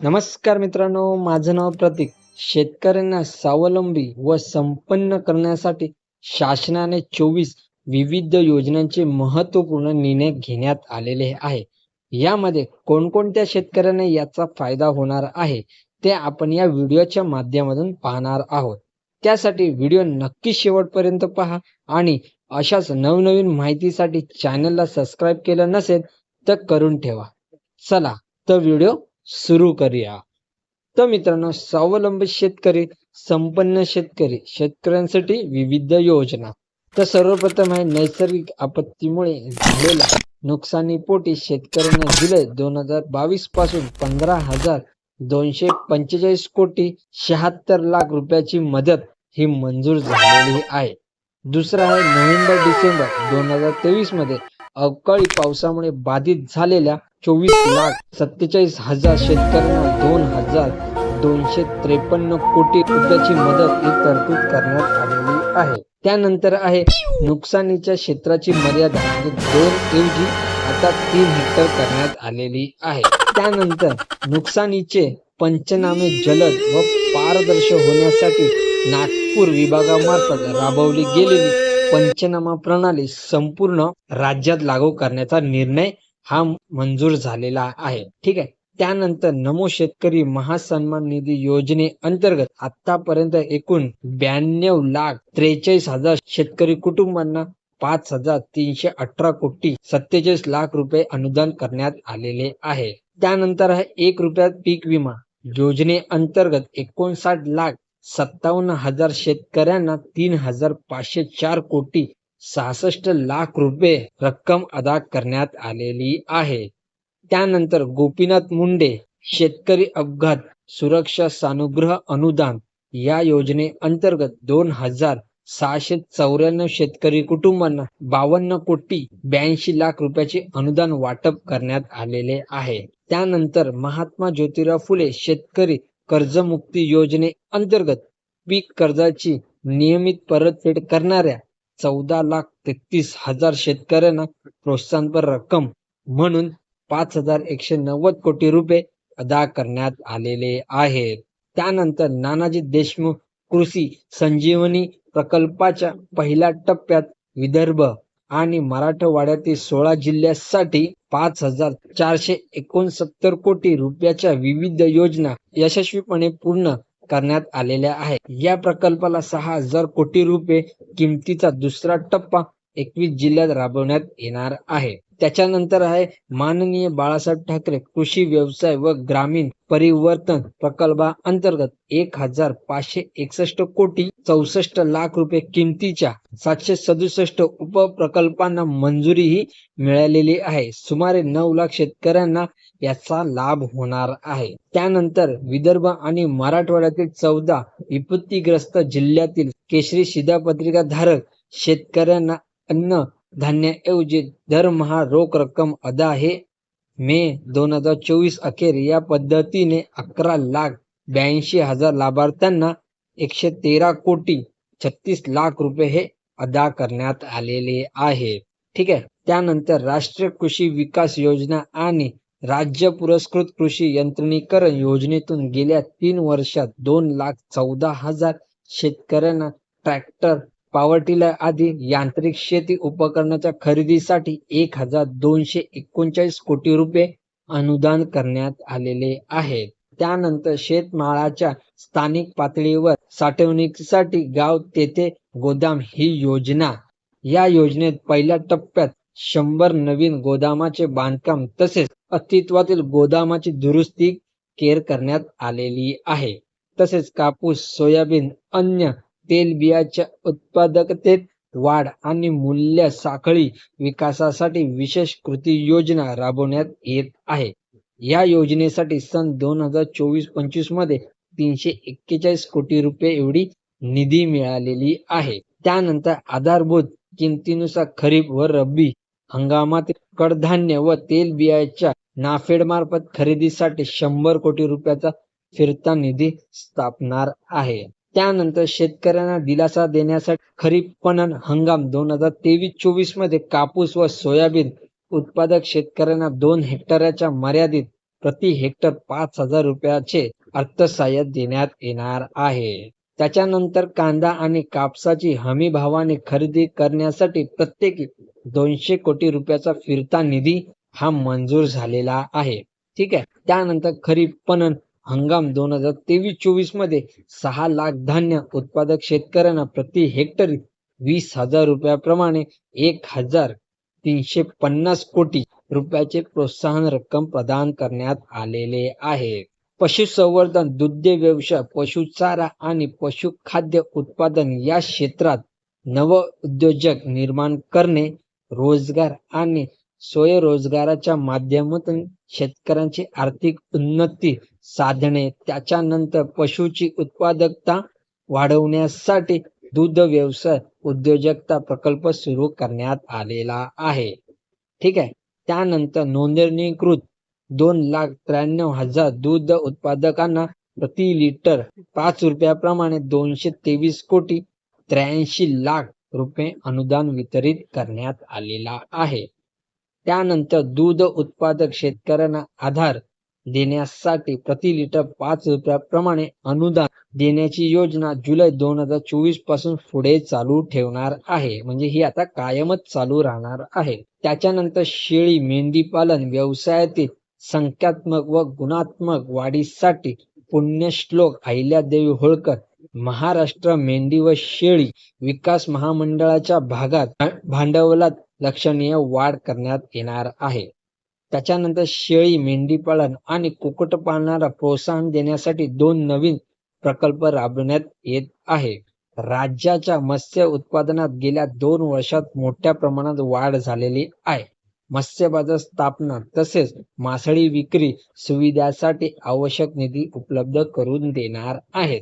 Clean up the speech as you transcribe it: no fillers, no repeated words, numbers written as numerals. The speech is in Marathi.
नमस्कार मित्रांनो, माझं नाव प्रतीक. शेतकऱ्यांना स्वावलंबी व संपन्न करण्यासाठी शासनाने 24 विविध योजनांचे महत्त्वपूर्ण निर्णय घेण्यात आलेले आहे. यामध्ये कोणकोणत्या शेतकऱ्यांना याचा फायदा होणार आहे, ते आपण या व्हिडिओच्या माध्यमातून पाहणार आहोत. त्यासाठी व्हिडिओ नक्की शेवटपर्यंत पहा आणि अशाच नवनवीन माहितीसाठी चॅनलला सबस्क्राईब केलं नसेल तर करून ठेवा. चला तर व्हिडिओ सुरू करूया. तर मित्रांनो, स्वावलंबी शेतकरी, संपन्न शेतकरी, शेतकऱ्यांसाठी विविध योजना. तर सर्वप्रथम आहे नैसर्गिक आपत्तीमुळे झालेल्या नुकसानीपोटी शेतकऱ्यांना जुलै 2022 पासून 15,245 कोटी 76 लाख रुपयाची मदत ही मंजूर झालेली आहे. दुसरा आहे नोव्हेंबर-डिसेंबर 2023 मध्ये अवकाळी पावसामुळे बाधित झालेल्या 24,47,000 शेतकऱ्यांना 2,253 कोटी रुपयाची मदत ही तरतूद करण्यात आलेली आहे. त्यानंतर आहे नुकसानीच्या क्षेत्राची मर्यादा 2 ऐवजी आता 3 हेक्टर करण्यात आलेली आहे. त्यानंतर नुकसानीचे पंचनामे जलद व पारदर्शक होण्यासाठी नागपूर विभागामार्फत राबवली गेलेली पंचनामा प्रणाली संपूर्ण राज्यात लागू करण्याचा निर्णय हा मंजूर झालेला आहे. ठीक आहे. त्यानंतर नमो शेतकरी महासन्मान निधी योजनेअंतर्गत आतापर्यंत एकूण 92,43,000 शेतकरी कुटुंबांना 5,318 कोटी 47 लाख रुपये अनुदान करण्यात आलेले आहे. त्यानंतर आहे 1 रुपयात पीक विमा योजनेअंतर्गत 59,57,000 शेतकऱ्यांना 3,504 कोटी 66 लाख रुपये रक्कम अदा करण्यात आलेली आहे. त्यानंतर गोपीनाथ मुंडे शेतकरी अपघात सुरक्षा सानुग्रह अनुदान या योजनेअंतर्गत 2,694 शेतकरी कुटुंबांना 52 कोटी 82 लाख रुपयाचे अनुदान वाटप करण्यात आलेले आहे. त्यानंतर महात्मा ज्योतिराव फुले शेतकरी कर्जमुक्ती योजनेअंतर्गत पीक कर्जाची नियमित परतफेड करणाऱ्या 14,33,000 शेतकऱ्यांना प्रोत्साहनपर रक्कम म्हणून 5,190 कोटी रुपये अदा करण्यात आलेले आहेत. त्यानंतर नानाजी देशमुख कृषी संजीवनी प्रकल्पाच्या पहिल्या टप्प्यात विदर्भ आणि मराठवाड्यातील 16 जिल्ह्यांसाठी 5,469 कोटी रुपयाच्या विविध योजना यशस्वीपणे पूर्ण करण्यात आलेल्या आहेत. या प्रकल्पाला 6,000 कोटी रुपये किमतीचा दुसरा टप्पा 21 जिल्ह्यात राबवण्यात येणार आहे. त्याच्यानंतर आहे माननीय बाळासाहेब ठाकरे कृषी व्यवसाय व ग्रामीण परिवर्तन प्रकल्पाअंतर्गत 1,561 कोटी 64 लाख रुपये किमतीच्या 767 उपप्रकल्पांना मंजुरीही मिळालेली आहे. सुमारे 9 लाख शेतकऱ्यांना याचा लाभ होणार आहे. त्यानंतर विदर्भ आणि मराठवाड्यातील 14 विपत्तीग्रस्त जिल्ह्यातील केशरी शिधापत्रिका धारक शेतकऱ्यांना अन्न धान्याऐवजी दरमहा रोख रक्कम अदा हे मे 2024 अखेर या पद्धतीने 11,82,000 लाभार्थ्यांना 113 कोटी 36 लाख रुपये हे अदा करण्यात आलेले आहे. ठीक आहे. त्यानंतर राष्ट्रीय कृषी विकास योजना आणि राज्य पुरस्कृत कृषी यंत्रणीकरण योजनेतून गेल्या 3 वर्षात 2,14,000 शेतकऱ्यांना ट्रॅक्टर पॉवर टिलर आदी यांत्रिक शेती उपकरणाच्या खरेदीसाठी 1,239 कोटी रुपये अनुदान करण्यात आलेले आहे. त्यानंतर शेतमालाच्या स्थानिक पातळीवर साठवणुकीसाठी गाव तेथे गोदाम ही योजना. या योजनेत पहिल्या टप्प्यात 100 नवीन गोदामाचे बांधकाम तसेच अस्तित्वातील गोदामाची दुरुस्ती करण्यात आलेली आहे. तसेच कापूस, सोयाबीन, अन्य तेलबियाच्या उत्पादकतेत वाढ आणि मूल्य साखळी विकासासाठी विशेष कृती योजना राबवण्यात येत आहे. या योजनेसाठी सन 2024-25 मध्ये 341 कोटी रुपये एवढी निधी मिळालेली आहे. त्यानंतर आधारभूत किमतीनुसार खरीप व रब्बी हंगामातील कडधान्य व तेलबियाच्या नाफेड मार्फत खरेदीसाठी 100 कोटी रुपयाचा फिरता निधी स्थापणार आहे. त्यानंतर शेतकऱ्यांना दिलासा देण्यासाठी खरीप पणन हंगाम 2023-24 मध्ये कापूस व सोयाबीन उत्पादक शेतकऱ्यांना 2 हेक्टरच्या मर्यादित प्रति हेक्टर 5,000 रुपयाचे अर्थसहाय्य देण्यात येणार आहे. त्याच्यानंतर कांदा आणि कापसाची हमी भावाने खरेदी करण्यासाठी प्रत्येकी 200 कोटी रुपयाचा फिरता निधी हा मंजूर झालेला आहे. ठीक आहे. त्यानंतर खरीप पणन हंगाम 2023-24 मध्ये 6 लाख धान्य उत्पादक शेतकऱ्यांना प्रति हेक्टरी 20,000 रुपयाप्रमाणे 1,350 कोटी रुपयाचे प्रोत्साहन रक्कम प्रदान करण्यात आलेले आहे. पशुसंवर्धन, दुग्ध व्यवसाय, पशुचारा आणि पशुखाद्य उत्पादन या क्षेत्रात नवउद्योजक निर्माण करणे, रोजगार आणि स्वयंरोजगाराच्या माध्यमातून शेतकऱ्यांची आर्थिक उन्नती साधणे. त्याच्यानंतर पशुची उत्पादकता वाढवण्यासाठी दूध व्यवसाय उद्योजकता प्रकल्प सुरू करण्यात आलेला आहे. ठीक आहे. त्यानंतर नोंदणीकृत 2,93,000 दूध उत्पादकांना प्रति लिटर 5 रुपयाप्रमाणे 223 कोटी 83 लाख रुपये अनुदान वितरित करण्यात आलेला आहे. त्यानंतर दूध उत्पादक शेतकऱ्यांना आधार देण्यासाठी प्रति लिटर 5 रुपयाप्रमाणे अनुदान देण्याची योजना जुलै 2024 पासून पुढे चालू ठेवणार आहे. म्हणजे ही आता कायमच चालू राहणार आहे. त्याच्यानंतर शेळी मेंढीपालन व्यवसायातील संख्यात्मक व गुणात्मक वाढीसाठी पुण्यश्लोक अहिल्यादेवी होळकर महाराष्ट्र मेंढी व शेळी विकास महामंडळाच्या भांडवलात लक्षणीय वाढ करण्यात येणार आहे. त्याच्यानंतर शेळी मेंढीपालन आणि कुक्कुटपालनाला प्रोत्साहन देण्यासाठी 2 नवीन प्रकल्प राबवण्यात येत आहे. राज्याच्या मत्स्य उत्पादनात गेल्या 2 वर्षात मोठ्या प्रमाणात वाढ झालेली आहे. मत्स्य बाजार स्थापना तसेच मासळी विक्री सुविधासाठी आवश्यक निधी उपलब्ध करून देणार आहेत.